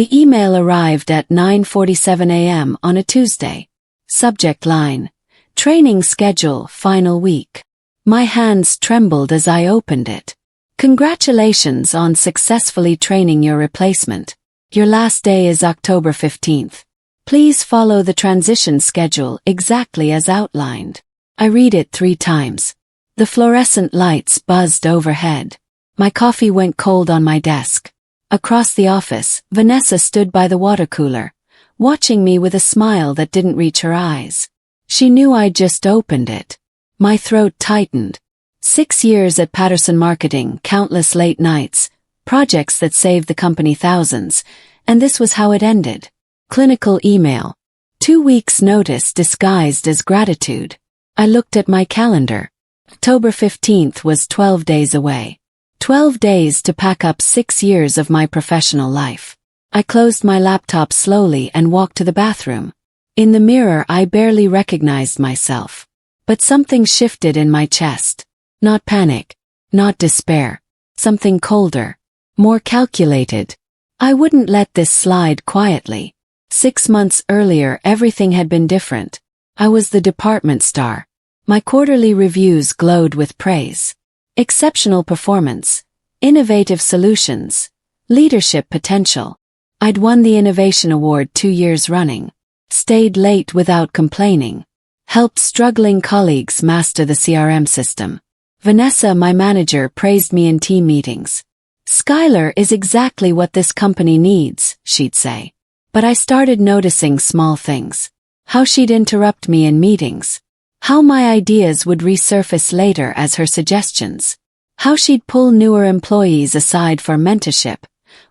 The email arrived at 9:47 a.m. on a Tuesday. Subject line: Training schedule, final week. My hands trembled as I opened it. Congratulations on successfully training your replacement. Your last day is October 15th. Please follow the transition schedule exactly as outlined. I read it 3 times. The fluorescent lights buzzed overhead. My coffee went cold on my desk. Across the office, Vanessa stood by the water cooler, watching me with a smile that didn't reach her eyes. She knew I'd just opened it. My throat tightened. 6 years at Patterson Marketing, countless late nights, projects that saved the company thousands, and this was how it ended. Clinical email. 2 weeks' notice disguised as gratitude. I looked at my calendar. October 15th was 12 days away. 12 days to pack up 6 years of my professional life. I closed my laptop slowly and walked to the bathroom. In the mirror, I barely recognized myself. But something shifted in my chest. Not panic, not despair. Something colder, more calculated. I wouldn't let this slide quietly. 6 months earlier, everything had been different. I was the department star. My quarterly reviews glowed with praise. Exceptional performance, innovative solutions, leadership potential. I'd won the Innovation Award 2 years running, stayed late without complaining, helped struggling colleagues master the CRM system. Vanessa, my manager, praised me in team meetings. Skylar is exactly what this company needs, she'd say. But I started noticing small things. How she'd interrupt me in meetings. How my ideas would resurface later as her suggestions. How she'd pull newer employees aside for mentorship,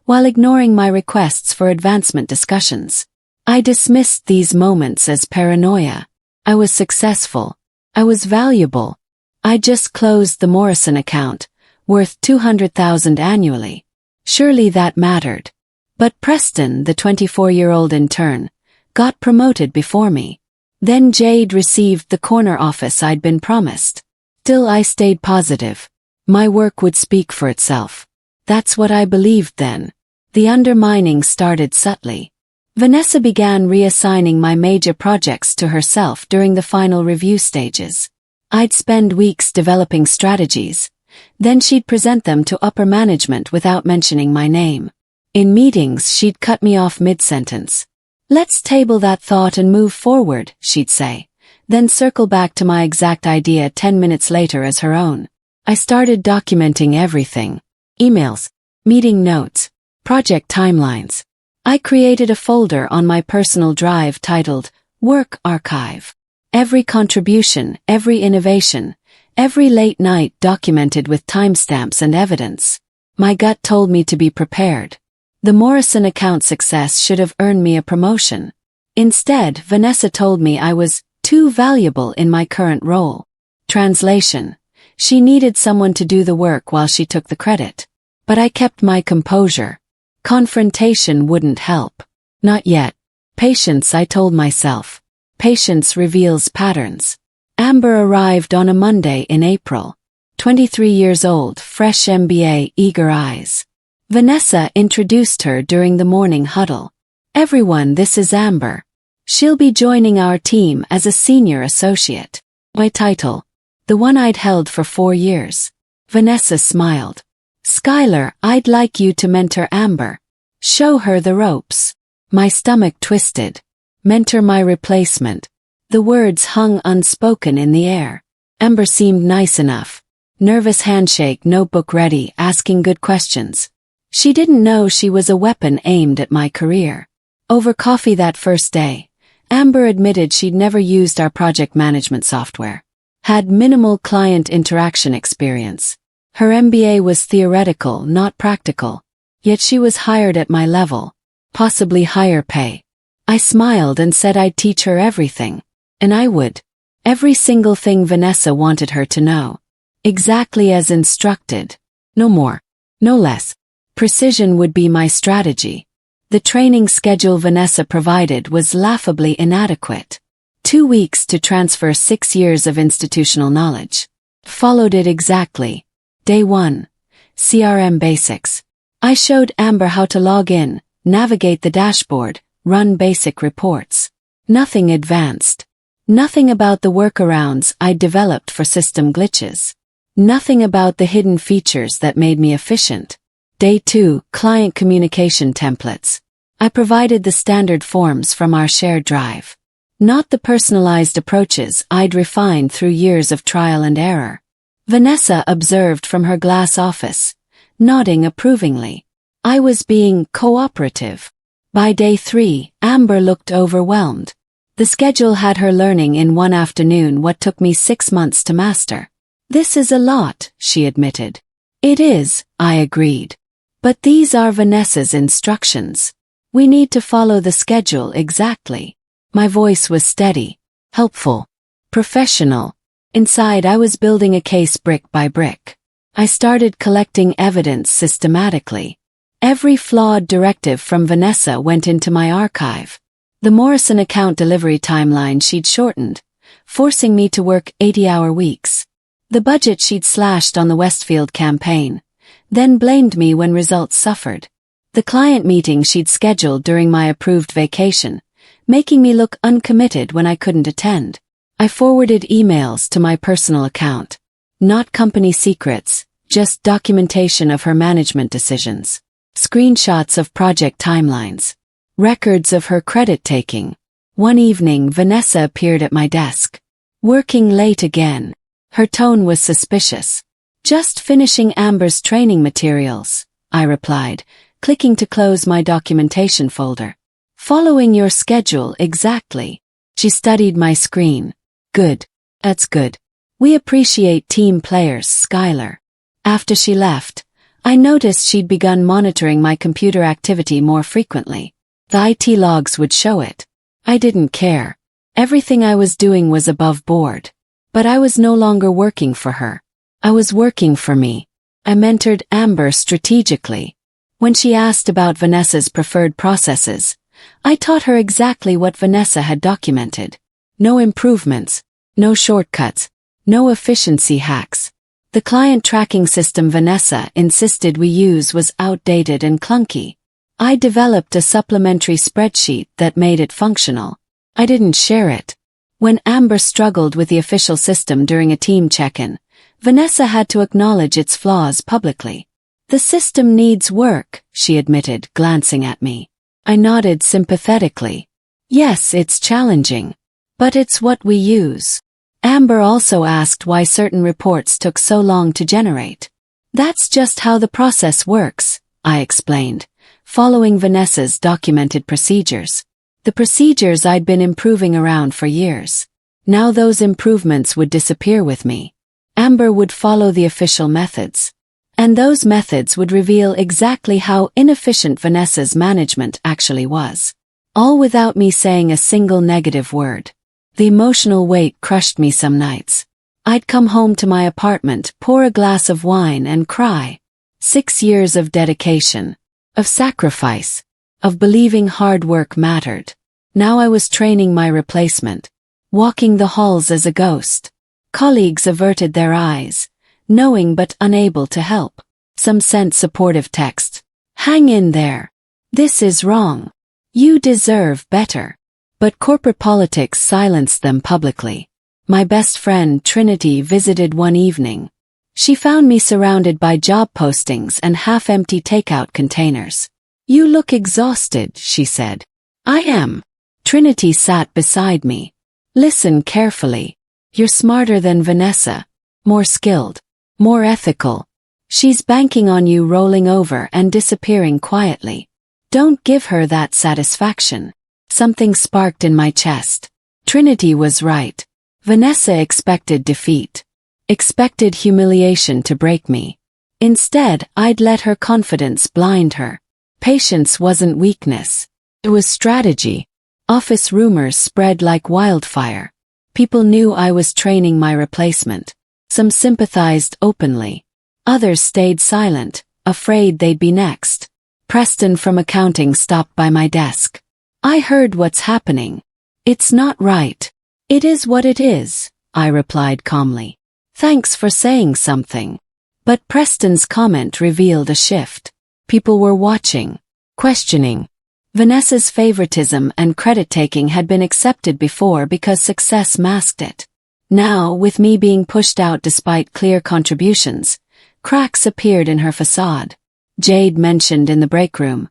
while ignoring my requests for advancement discussions. I dismissed these moments as paranoia. I was successful. I was valuable. I just closed the Morrison account, worth $200,000 annually. Surely that mattered. But Preston, the 24-year-old intern, got promoted before me. Then Jade received the corner office I'd been promised. Still, I stayed positive. My work would speak for itself. That's what I believed then. The undermining started subtly. Vanessa began reassigning my major projects to herself during the final review stages. I'd spend weeks developing strategies. Then she'd present them to upper management without mentioning my name. In meetings, she'd cut me off mid-sentence. Let's table that thought and move forward, she'd say, then circle back to my exact idea 10 minutes later as her own. I started documenting everything. Emails, meeting notes, project timelines. I created a folder on my personal drive titled Work Archive. Every contribution, every innovation, every late night documented with timestamps and evidence. My gut told me to be prepared. The Morrison account success should have earned me a promotion. Instead, Vanessa told me I was too valuable in my current role. Translation: she needed someone to do the work while she took the credit. But I kept my composure. Confrontation wouldn't help. Not yet. Patience, I told myself. Patience reveals patterns. Amber arrived on a Monday in April. 23 years old, fresh MBA, eager eyes. Vanessa introduced her during the morning huddle. Everyone, this is Amber. She'll be joining our team as a senior associate. My title. The one I'd held for 4 years. Vanessa smiled. Skylar, I'd like you to mentor Amber. Show her the ropes. My stomach twisted. Mentor my replacement. The words hung unspoken in the air. Amber seemed nice enough. Nervous handshake, notebook ready, asking good questions. She didn't know she was a weapon aimed at my career. Over coffee that first day, Amber admitted she'd never used our project management software. Had minimal client interaction experience. Her MBA was theoretical, not practical. Yet she was hired at my level. Possibly higher pay. I smiled and said I'd teach her everything. And I would. Every single thing Vanessa wanted her to know. Exactly as instructed. No more. No less. Precision would be my strategy. The training schedule Vanessa provided was laughably inadequate. 2 weeks to transfer 6 years of institutional knowledge. Followed it exactly. Day 1. CRM basics. I showed Amber how to log in, navigate the dashboard, run basic reports. Nothing advanced. Nothing about the workarounds I'd developed for system glitches. Nothing about the hidden features that made me efficient. Day 2, client communication templates. I provided the standard forms from our shared drive. Not the personalized approaches I'd refined through years of trial and error. Vanessa observed from her glass office, nodding approvingly. I was being cooperative. By day 3, Amber looked overwhelmed. The schedule had her learning in one afternoon what took me 6 months to master. This is a lot, she admitted. It is, I agreed. But these are Vanessa's instructions. We need to follow the schedule exactly. My voice was steady, helpful, professional. Inside I was building a case brick by brick. I started collecting evidence systematically. Every flawed directive from Vanessa went into my archive. The Morrison account delivery timeline she'd shortened, forcing me to work 80-hour weeks. The budget she'd slashed on the Westfield campaign, then blamed me when results suffered. The client meeting she'd scheduled during my approved vacation, making me look uncommitted when I couldn't attend. I forwarded emails to my personal account. Not company secrets, just documentation of her management decisions. Screenshots of project timelines. Records of her credit taking. One evening Vanessa appeared at my desk. Working late again. Her tone was suspicious. Just finishing Amber's training materials, I replied, clicking to close my documentation folder. Following your schedule exactly. She studied my screen. Good. That's good. We appreciate team players, Skylar. After she left, I noticed she'd begun monitoring my computer activity more frequently. The IT logs would show it. I didn't care. Everything I was doing was above board. But I was no longer working for her. I was working for me. I mentored Amber strategically. When she asked about Vanessa's preferred processes, I taught her exactly what Vanessa had documented. No improvements, no shortcuts, no efficiency hacks. The client tracking system Vanessa insisted we use was outdated and clunky. I developed a supplementary spreadsheet that made it functional. I didn't share it. When Amber struggled with the official system during a team check-in, Vanessa had to acknowledge its flaws publicly. The system needs work, she admitted, glancing at me. I nodded sympathetically. Yes, it's challenging. But it's what we use. Amber also asked why certain reports took so long to generate. That's just how the process works, I explained, following Vanessa's documented procedures. The procedures I'd been improving around for years. Now those improvements would disappear with me. Amber would follow the official methods. And those methods would reveal exactly how inefficient Vanessa's management actually was. All without me saying a single negative word. The emotional weight crushed me some nights. I'd come home to my apartment, pour a glass of wine and cry. 6 years of dedication, of sacrifice, of believing hard work mattered. Now I was training my replacement, walking the halls as a ghost. Colleagues averted their eyes, knowing but unable to help. Some sent supportive text. Hang in there. This is wrong. You deserve better. But corporate politics silenced them publicly. My best friend Trinity visited one evening. She found me surrounded by job postings and half-empty takeout containers. You look exhausted, she said. I am. Trinity sat beside me. Listen carefully. You're smarter than Vanessa. More skilled. More ethical. She's banking on you rolling over and disappearing quietly. Don't give her that satisfaction. Something sparked in my chest. Trinity was right. Vanessa expected defeat. Expected humiliation to break me. Instead, I'd let her confidence blind her. Patience wasn't weakness. It was strategy. Office rumors spread like wildfire. People knew I was training my replacement. Some sympathized openly. Others stayed silent, afraid they'd be next. Preston from accounting stopped by my desk. I heard what's happening. It's not right. It is what it is, I replied calmly. Thanks for saying something. But Preston's comment revealed a shift. People were watching, questioning. Vanessa's favoritism and credit-taking had been accepted before because success masked it. Now, with me being pushed out despite clear contributions, cracks appeared in her facade. Jade mentioned in the break room,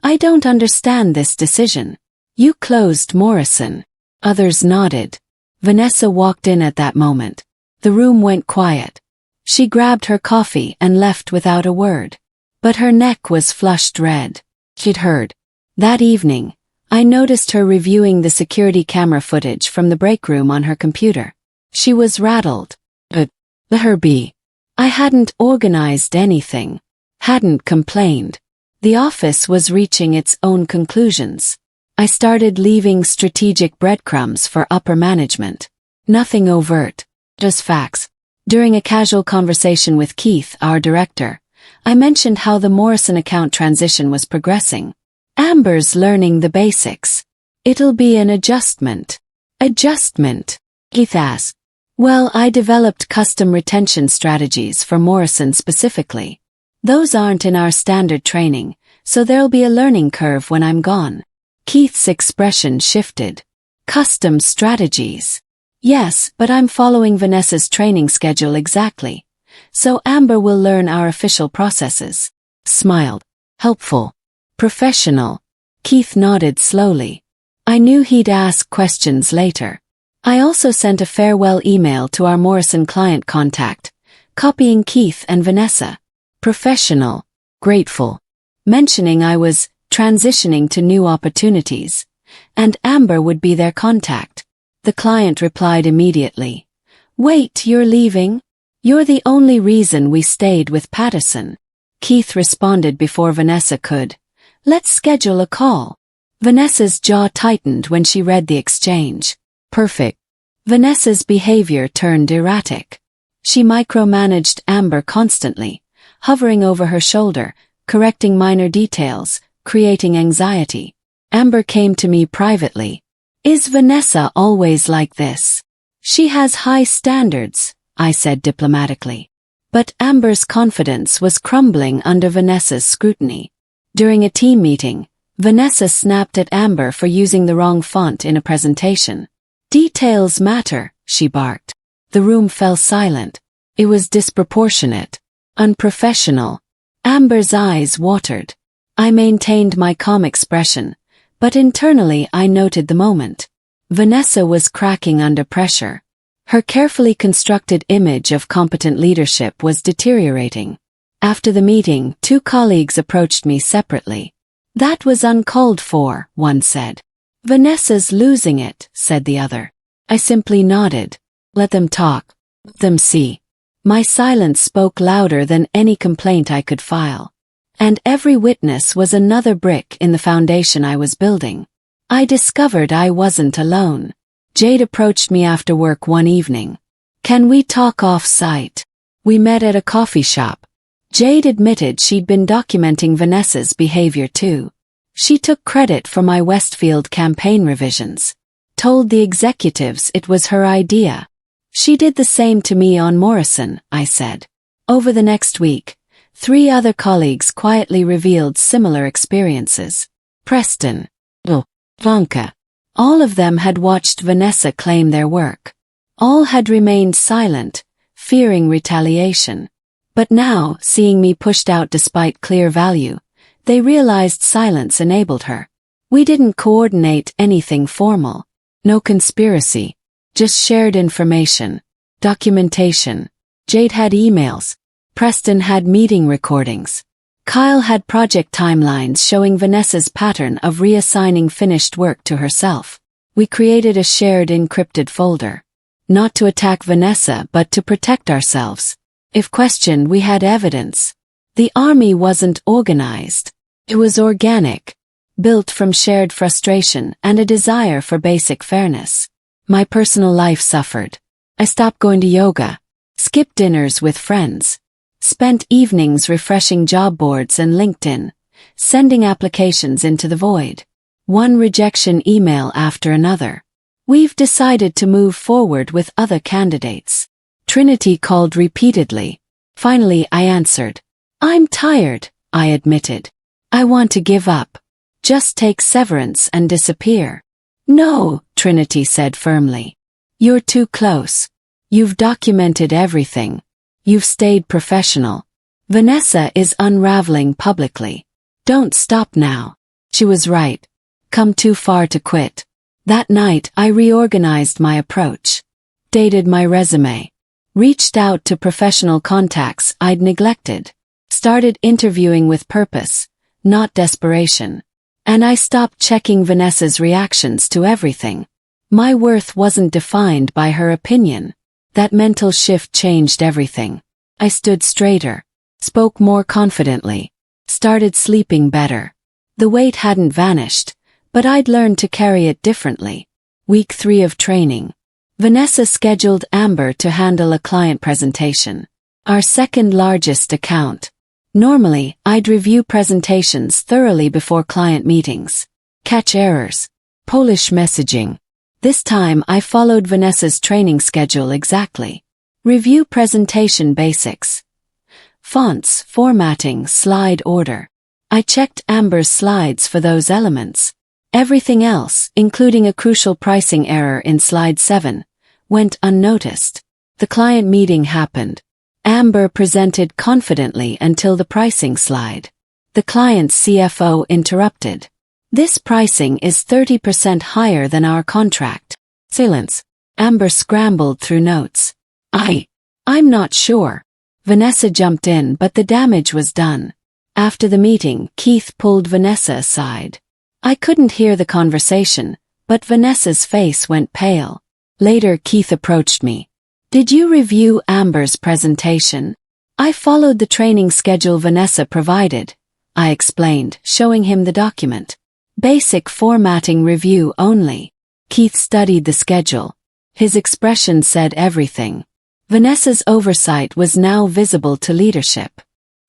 "I don't understand this decision. You closed Morrison." Others nodded. Vanessa walked in at that moment. The room went quiet. She grabbed her coffee and left without a word. But her neck was flushed red. She'd heard. That evening, I noticed her reviewing the security camera footage from the break room on her computer. She was rattled. But let her be. I hadn't organized anything. Hadn't complained. The office was reaching its own conclusions. I started leaving strategic breadcrumbs for upper management. Nothing overt. Just facts. During a casual conversation with Keith, our director, I mentioned how the Morrison account transition was progressing. "Amber's learning the basics. It'll be an adjustment." "Adjustment?" Keith asked. "Well, I developed custom retention strategies for Morrison specifically. Those aren't in our standard training, so there'll be a learning curve when I'm gone." Keith's expression shifted. "Custom strategies?" "Yes, but I'm following Vanessa's training schedule exactly. So Amber will learn our official processes." Smiled. "Helpful. Professional." Keith nodded slowly. I knew he'd ask questions later. I also sent a farewell email to our Morrison client contact, copying Keith and Vanessa. Professional. Grateful. Mentioning I was transitioning to new opportunities, and Amber would be their contact. The client replied immediately. "Wait, you're leaving? You're the only reason we stayed with Patterson." Keith responded before Vanessa could. "Let's schedule a call." Vanessa's jaw tightened when she read the exchange. Perfect. Vanessa's behavior turned erratic. She micromanaged Amber constantly, hovering over her shoulder, correcting minor details, creating anxiety. Amber came to me privately. "Is Vanessa always like this?" "She has high standards," I said diplomatically. But Amber's confidence was crumbling under Vanessa's scrutiny. During a team meeting, Vanessa snapped at Amber for using the wrong font in a presentation. "Details matter," she barked. The room fell silent. It was disproportionate. Unprofessional. Amber's eyes watered. I maintained my calm expression, but internally I noted the moment. Vanessa was cracking under pressure. Her carefully constructed image of competent leadership was deteriorating. After the meeting, 2 colleagues approached me separately. "That was uncalled for," one said. "Vanessa's losing it," said the other. I simply nodded. Let them talk. Let them see. My silence spoke louder than any complaint I could file. And every witness was another brick in the foundation I was building. I discovered I wasn't alone. Jade approached me after work one evening. "Can we talk off-site?" We met at a coffee shop. Jade admitted she'd been documenting Vanessa's behavior too. She took credit for my Westfield campaign revisions. Told the executives it was her idea. "She did the same to me on Morrison," I said. Over the next week, 3 other colleagues quietly revealed similar experiences. Preston. Blanca. All of them had watched Vanessa claim their work. All had remained silent, fearing retaliation. But now, seeing me pushed out despite clear value, they realized silence enabled her. We didn't coordinate anything formal. No conspiracy. Just shared information. Documentation. Jade had emails. Preston had meeting recordings. Kyle had project timelines showing Vanessa's pattern of reassigning finished work to herself. We created a shared encrypted folder. Not to attack Vanessa but to protect ourselves. If questioned, we had evidence. The army wasn't organized. It was organic. Built from shared frustration and a desire for basic fairness. My personal life suffered. I stopped going to yoga. Skipped dinners with friends. Spent evenings refreshing job boards and LinkedIn, sending applications into the void. One rejection email after another. "We've decided to move forward with other candidates." Trinity called repeatedly. Finally I answered. "I'm tired," I admitted. "I want to give up." Just take severance and disappear. No, Trinity said firmly. You're too close. You've documented everything. You've stayed professional. Vanessa is unraveling publicly. Don't stop now. She was right. Come too far to quit. That night I reorganized my approach. Dated my resume. Reached out to professional contacts I'd neglected. Started interviewing with purpose, not desperation. And I stopped checking Vanessa's reactions to everything. My worth wasn't defined by her opinion. That mental shift changed everything. I stood straighter, spoke more confidently, started sleeping better. The weight hadn't vanished, but I'd learned to carry it differently. Week 3 of training. Vanessa scheduled Amber to handle a client presentation. Our second largest account. Normally, I'd review presentations thoroughly before client meetings. Catch errors. Polish messaging. This time I followed Vanessa's training schedule exactly. Review presentation basics. Fonts, formatting, slide order. I checked Amber's slides for those elements. Everything else, including a crucial pricing error in slide 7, went unnoticed. The client meeting happened. Amber presented confidently until the pricing slide. The client's CFO interrupted. This pricing is 30% higher than our contract. Silence. Amber scrambled through notes. I'm not sure. Vanessa jumped in, but the damage was done. After the meeting, Keith pulled Vanessa aside. I couldn't hear the conversation, but Vanessa's face went pale. Later Keith approached me. Did you review Amber's presentation? I followed the training schedule Vanessa provided, I explained, showing him the document. Basic formatting review only. Keith studied the schedule. His expression said everything. Vanessa's oversight was now visible to leadership.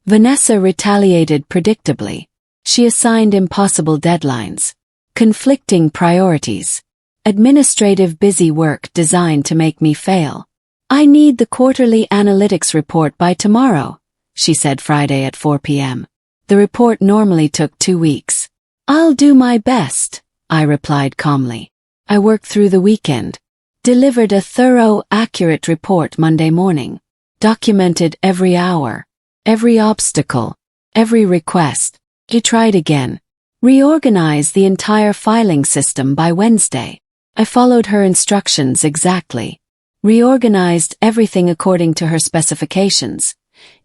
Vanessa retaliated predictably. She assigned impossible deadlines. Conflicting priorities. Administrative busy work designed to make me fail. I need the quarterly analytics report by tomorrow, she said Friday at 4 p.m. The report normally took 2 weeks. I'll do my best, I replied calmly. I worked through the weekend. Delivered a thorough, accurate report Monday morning. Documented every hour. Every obstacle. Every request. He tried again. Reorganize the entire filing system by Wednesday. I followed her instructions exactly. Reorganized everything according to her specifications,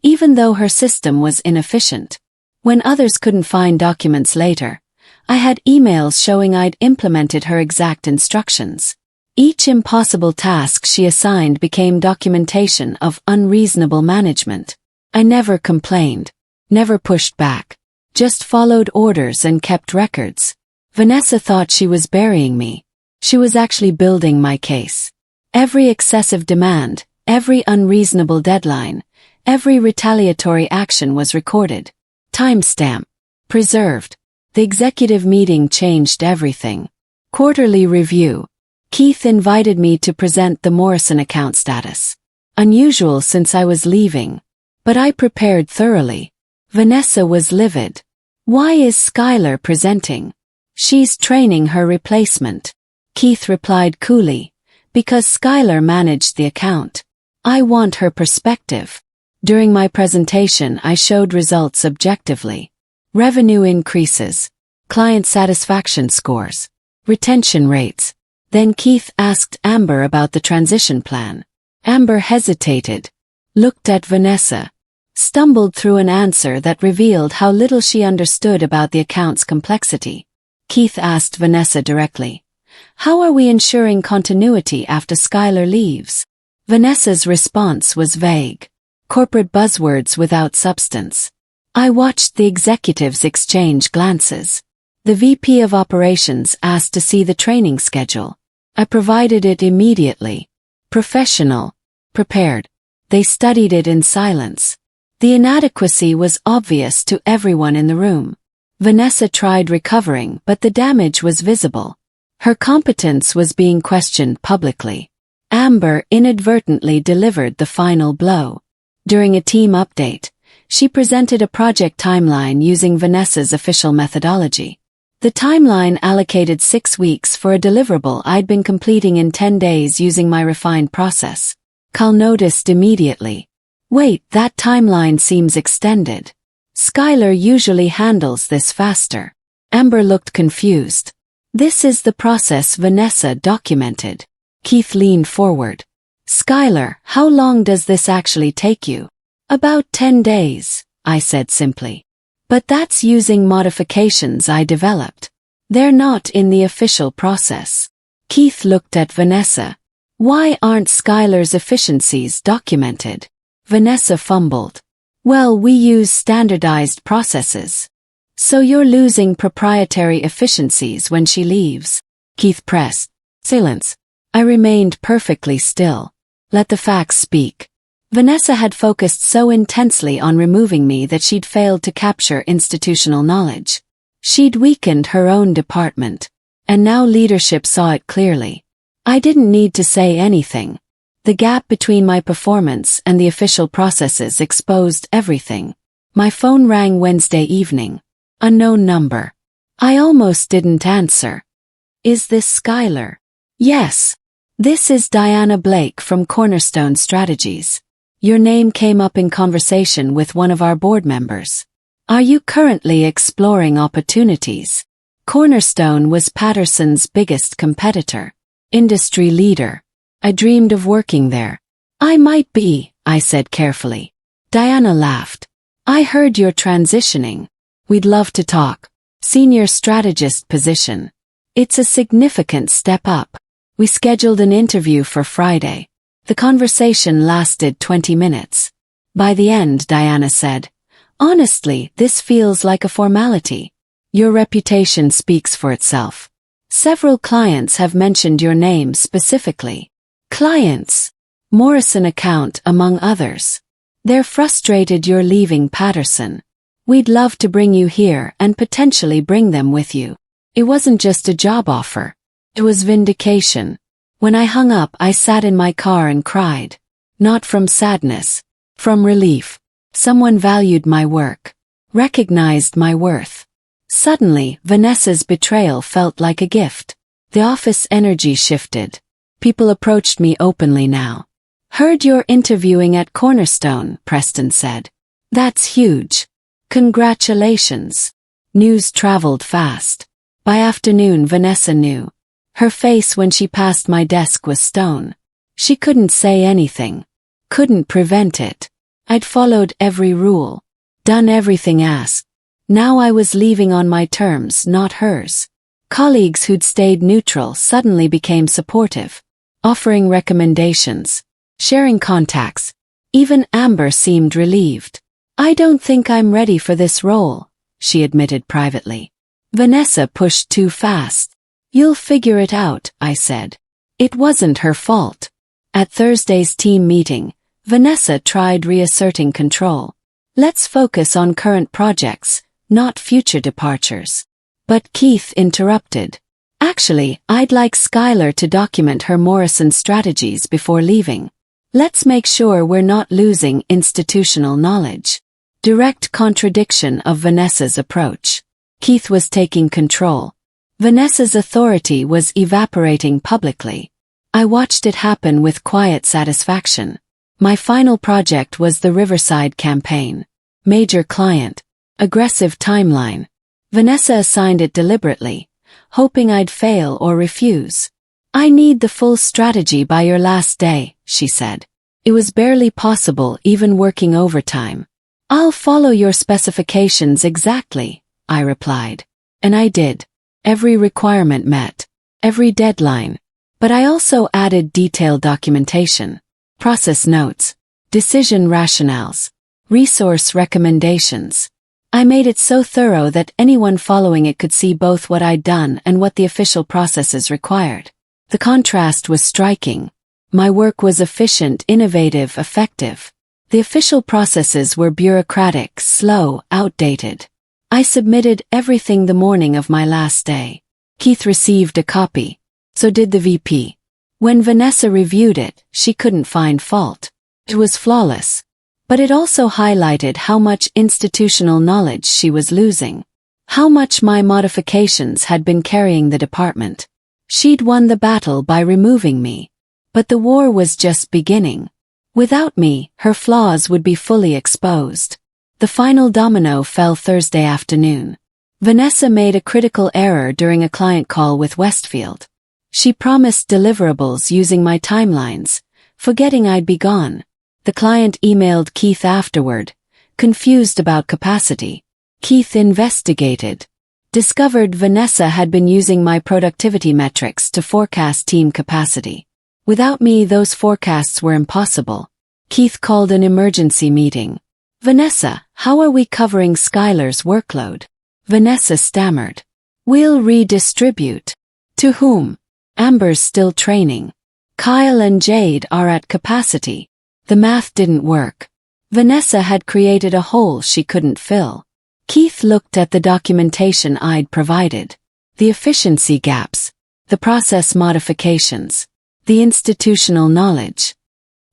even though her system was inefficient. When others couldn't find documents later, I had emails showing I'd implemented her exact instructions. Each impossible task she assigned became documentation of unreasonable management. I never complained, never pushed back, just followed orders and kept records. Vanessa thought she was burying me. She was actually building my case. Every excessive demand, every unreasonable deadline, every retaliatory action was recorded. Timestamp. Preserved. The executive meeting changed everything. Quarterly review. Keith invited me to present the Morrison account status. Unusual since I was leaving. But I prepared thoroughly. Vanessa was livid. Why is Skylar presenting? She's training her replacement. Keith replied coolly. Because Skylar managed the account. I want her perspective. During my presentation I showed results objectively. Revenue increases. Client satisfaction scores. Retention rates. Then Keith asked Amber about the transition plan. Amber hesitated. Looked at Vanessa. Stumbled through an answer that revealed how little she understood about the account's complexity. Keith asked Vanessa directly. How are we ensuring continuity after Skylar leaves? Vanessa's response was vague. Corporate buzzwords without substance. I watched the executives exchange glances. The VP of Operations asked to see the training schedule. I provided it immediately. Professional. Prepared. They studied it in silence. The inadequacy was obvious to everyone in the room. Vanessa tried recovering, but the damage was visible. Her competence was being questioned publicly. Amber inadvertently delivered the final blow. During a team update, she presented a project timeline using Vanessa's official methodology. The timeline allocated 6 weeks for a deliverable I'd been completing in 10 days using my refined process. Cal noticed immediately. Wait, that timeline seems extended. Skylar usually handles this faster. Amber looked confused. This is the process Vanessa documented. Keith leaned forward. Skylar, how long does this actually take you? About 10 days, I said simply. But that's using modifications I developed. They're not in the official process. Keith looked at Vanessa. Why aren't Skylar's efficiencies documented? Vanessa fumbled. Well, we use standardized processes. So you're losing proprietary efficiencies when she leaves. Keith pressed. Silence. I remained perfectly still. Let the facts speak. Vanessa had focused so intensely on removing me that she'd failed to capture institutional knowledge. She'd weakened her own department. And now leadership saw it clearly. I didn't need to say anything. The gap between my performance and the official processes exposed everything. My phone rang Wednesday evening. Unknown number. I almost didn't answer. Is this Skylar? Yes. This is Diana Blake from Cornerstone Strategies. Your name came up in conversation with one of our board members. Are you currently exploring opportunities? Cornerstone was Patterson's biggest competitor. Industry leader. I dreamed of working there. I might be, I said carefully. Diana laughed. I heard you're transitioning. We'd love to talk. Senior strategist position. It's a significant step up. We scheduled an interview for Friday. The conversation lasted 20 minutes. By the end, Diana said, honestly, this feels like a formality. Your reputation speaks for itself. Several clients have mentioned your name specifically. Clients? Morrison account among others. They're frustrated you're leaving Patterson. We'd love to bring you here and potentially bring them with you. It wasn't just a job offer. It was vindication. When I hung up, I sat in my car and cried. Not from sadness. From relief. Someone valued my work. Recognized my worth. Suddenly, Vanessa's betrayal felt like a gift. The office energy shifted. People approached me openly now. Heard you're interviewing at Cornerstone, Preston said. That's huge. Congratulations. News traveled fast. By afternoon, Vanessa knew. Her face when she passed my desk was stone. She couldn't say anything. Couldn't prevent it. I'd followed every rule. Done everything asked. Now I was leaving on my terms, not hers. Colleagues who'd stayed neutral suddenly became supportive. Offering recommendations. Sharing contacts. Even Amber seemed relieved. I don't think I'm ready for this role, she admitted privately. Vanessa pushed too fast. You'll figure it out, I said. It wasn't her fault. At Thursday's team meeting, Vanessa tried reasserting control. Let's focus on current projects, not future departures. But Keith interrupted. Actually, I'd like Skylar to document her Morrison strategies before leaving. Let's make sure we're not losing institutional knowledge. Direct contradiction of Vanessa's approach. Keith was taking control. Vanessa's authority was evaporating publicly. I watched it happen with quiet satisfaction. My final project was the Riverside campaign. Major client. Aggressive timeline. Vanessa assigned it deliberately, hoping I'd fail or refuse. I need the full strategy by your last day, she said. It was barely possible even working overtime. I'll follow your specifications exactly, I replied. And I did. Every requirement met. Every deadline. But I also added detailed documentation. Process notes. Decision rationales. Resource recommendations. I made it so thorough that anyone following it could see both what I'd done and what the official processes required. The contrast was striking. My work was efficient, innovative, effective. The official processes were bureaucratic, slow, outdated. I submitted everything the morning of my last day. Keith received a copy. So did the VP. When Vanessa reviewed it, she couldn't find fault. It was flawless. But it also highlighted how much institutional knowledge she was losing. how much my modifications had been carrying the department. She'd won the battle by removing me. But the war was just beginning. Without me, her flaws would be fully exposed. The final domino fell Thursday afternoon. Vanessa made a critical error during a client call with Westfield. She promised deliverables using my timelines, forgetting I'd be gone. The client emailed Keith afterward, confused about capacity. Keith investigated. Discovered Vanessa had been using my productivity metrics to forecast team capacity. Without me, those forecasts were impossible. Keith called an emergency meeting. Vanessa, how are we covering Skylar's workload? Vanessa stammered. We'll redistribute. To whom? Amber's still training. Kyle and Jade are at capacity. The math didn't work. Vanessa had created a hole she couldn't fill. Keith looked at the documentation I'd provided. The efficiency gaps. The process modifications. The institutional knowledge.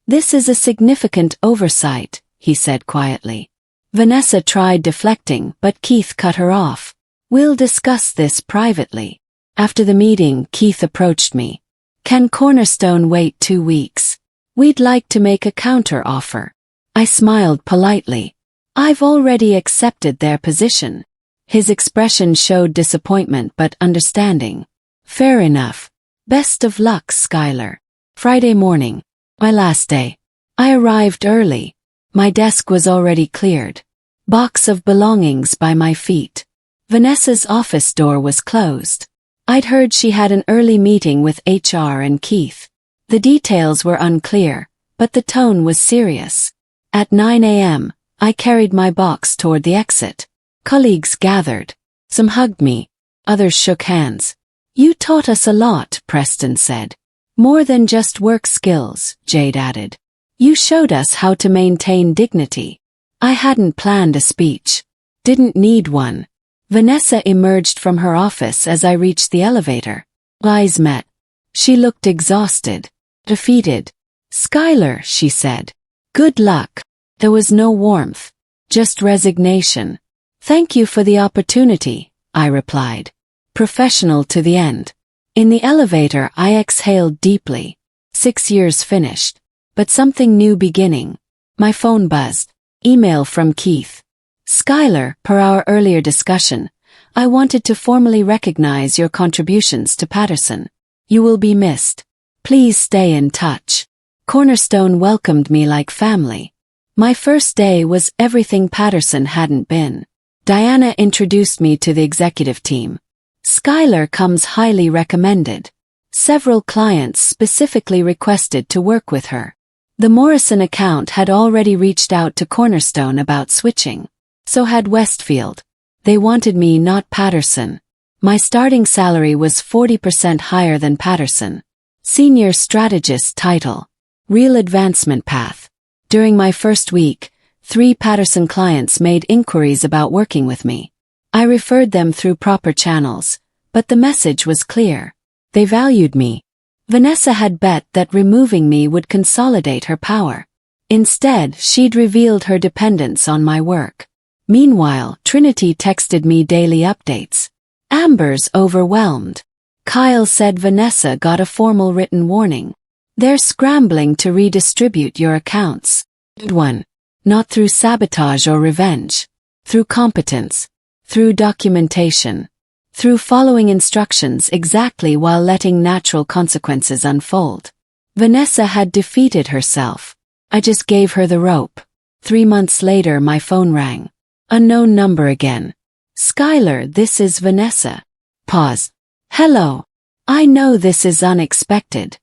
This is a significant oversight, he said quietly. Vanessa tried deflecting, but Keith cut her off. We'll discuss this privately. After the meeting, Keith approached me. Can Cornerstone wait 2 weeks? We'd like to make a counter-offer. I smiled politely. I've already accepted their position. His expression showed disappointment but understanding. Fair enough. Best of luck, Skylar. Friday morning. My last day. I arrived early. My desk was already cleared. Box of belongings by my feet. Vanessa's office door was closed. I'd heard she had an early meeting with HR and Keith. The details were unclear, but the tone was serious. At 9 a.m., I carried my box toward the exit. Colleagues gathered. Some hugged me. Others shook hands. You taught us a lot, Preston said. More than just work skills, Jade added. You showed us how to maintain dignity. I hadn't planned a speech. Didn't need one. Vanessa emerged from her office as I reached the elevator. Eyes met. She looked exhausted. Defeated. Skylar, she said. Good luck. There was no warmth. Just resignation. Thank you for the opportunity, I replied. Professional to the end. In the elevator, I exhaled deeply. 6 years finished. But something new beginning. My phone buzzed. Email from Keith. Skylar, per our earlier discussion, I wanted to formally recognize your contributions to Patterson. You will be missed. Please stay in touch. Cornerstone welcomed me like family. My first day was everything Patterson hadn't been. Diana introduced me to the executive team. Skylar comes highly recommended. Several clients specifically requested to work with her. The Morrison account had already reached out to Cornerstone about switching. So had Westfield. They wanted me, not Patterson. My starting salary was 40% higher than Patterson. Senior strategist title. Real advancement path. During my first week, 3 Patterson clients made inquiries about working with me. I referred them through proper channels, but the message was clear. They valued me. Vanessa had bet that removing me would consolidate her power. Instead, she'd revealed her dependence on my work. Meanwhile, Trinity texted me daily updates. Amber's overwhelmed. Kyle said Vanessa got a formal written warning. They're scrambling to redistribute your accounts. Good one. Not through sabotage or revenge. Through competence. Through documentation. Through following instructions exactly while letting natural consequences unfold. Vanessa had defeated herself. I just gave her the rope. 3 months later, my phone rang. Unknown number again. Skylar, this is Vanessa. Pause. Hello. I know this is unexpected.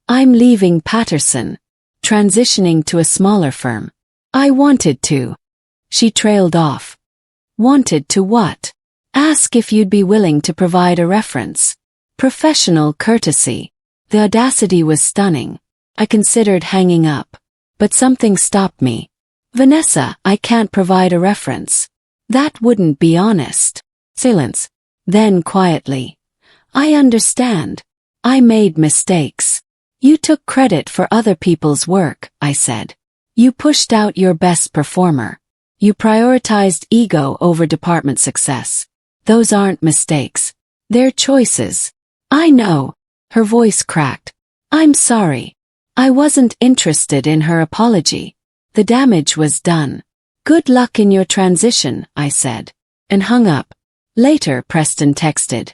I'm leaving Patterson. Transitioning to a smaller firm. I wanted to. She trailed off. Wanted to what? Ask if you'd be willing to provide a reference. Professional courtesy. The audacity was stunning. I considered hanging up. But something stopped me. Vanessa, I can't provide a reference. That wouldn't be honest. Silence. Then quietly. I understand. I made mistakes. You took credit for other people's work, I said. You pushed out your best performer. You prioritized ego over department success. Those aren't mistakes. They're choices. I know. Her voice cracked. I'm sorry. I wasn't interested in her apology. The damage was done. Good luck in your transition, I said. And hung up. Later, Preston texted.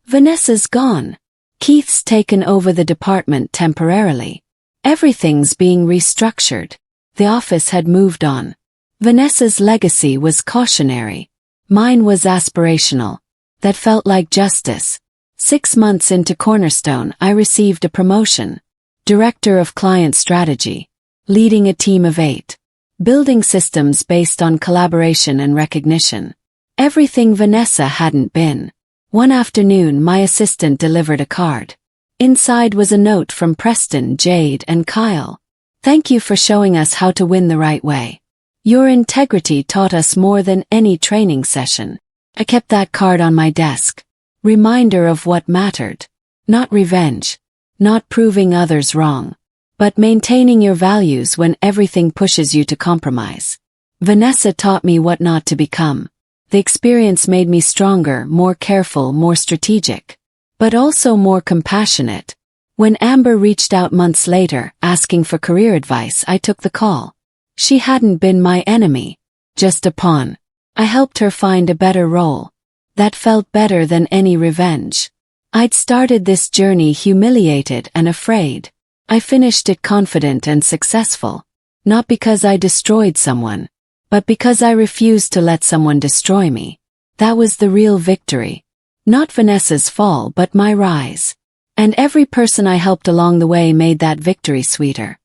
Vanessa's gone. Keith's taken over the department temporarily. Everything's being restructured. The office had moved on. Vanessa's legacy was cautionary. Mine was aspirational. That felt like justice. 6 months into Cornerstone, I received a promotion. Director of Client Strategy. Leading a team of 8. Building systems based on collaboration and recognition. Everything Vanessa hadn't been. One afternoon, my assistant delivered a card. Inside was a note from Preston, Jade, and Kyle. Thank you for showing us how to win the right way. Your integrity taught us more than any training session. I kept that card on my desk. Reminder of what mattered. Not revenge. Not proving others wrong. But maintaining your values when everything pushes you to compromise. Vanessa taught me what not to become. The experience made me stronger, more careful, more strategic. But also more compassionate. When Amber reached out months later, asking for career advice, I took the call. She hadn't been my enemy. Just a pawn. I helped her find a better role. That felt better than any revenge. I'd started this journey humiliated and afraid. I finished it confident and successful. Not because I destroyed someone, but because I refused to let someone destroy me. That was the real victory. Not Vanessa's fall, but my rise. And every person I helped along the way made that victory sweeter.